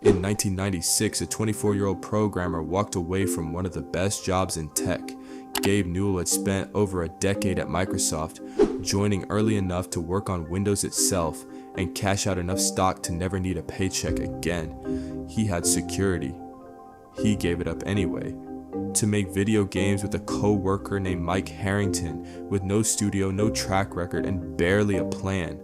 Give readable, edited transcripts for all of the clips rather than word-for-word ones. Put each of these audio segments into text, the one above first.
In 1996, a 24-year-old programmer walked away from one of the best jobs in tech. Gabe Newell had spent over a decade at Microsoft, joining early enough to work on Windows itself and cash out enough stock to never need a paycheck again. He had security. He gave it up anyway, to make video games with a co-worker named Mike Harrington with no studio, no track record, and barely a plan.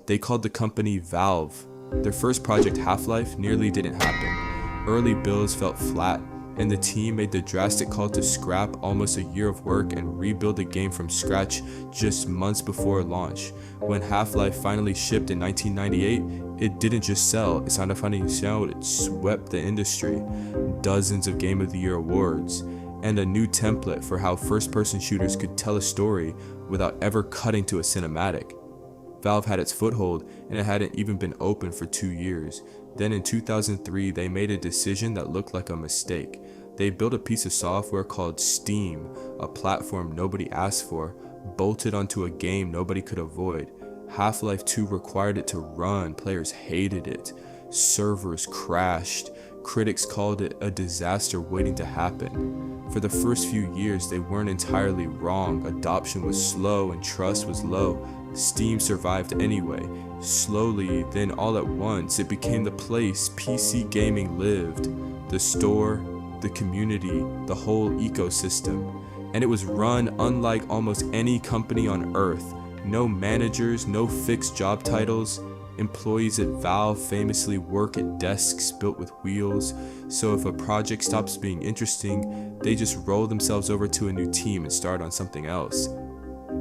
They called the company Valve. Their first project, Half-Life, nearly didn't happen. Early builds felt flat, and the team made the drastic call to scrap almost a year of work and rebuild the game from scratch just months before launch. When Half-Life finally shipped in 1998, it didn't just sell, it swept the industry. Dozens of Game of the Year awards, and a new template for how first-person shooters could tell a story without ever cutting to a cinematic. Valve had its foothold, and it hadn't even been open for 2 years. Then in 2003, they made a decision that looked like a mistake. They built a piece of software called Steam, a platform nobody asked for, bolted onto a game nobody could avoid. Half-Life 2 required it to run, players hated it. Servers crashed, critics called it a disaster waiting to happen. For the first few years, they weren't entirely wrong. Adoption was slow and trust was low. Steam survived anyway. Slowly, then all at once, it became the place PC gaming lived. The store, the community, the whole ecosystem. And it was run unlike almost any company on earth. No managers, no fixed job titles. Employees at Valve famously work at desks built with wheels, so if a project stops being interesting, they just roll themselves over to a new team and start on something else.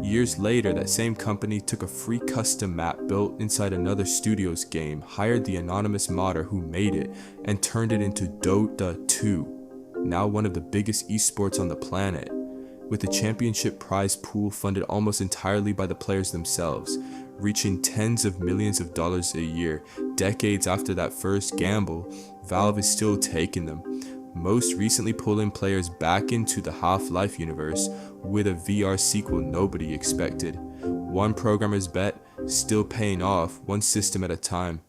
Years later, that same company took a free custom map built inside another studio's game, hired the anonymous modder who made it, and turned it into Dota 2, now one of the biggest esports on the planet. With the championship prize pool funded almost entirely by the players themselves, reaching tens of millions of dollars a year. Decades after that first gamble, Valve is still taking them, most recently pulling players back into the Half-Life universe with a VR sequel nobody expected. One programmer's bet, still paying off, one system at a time.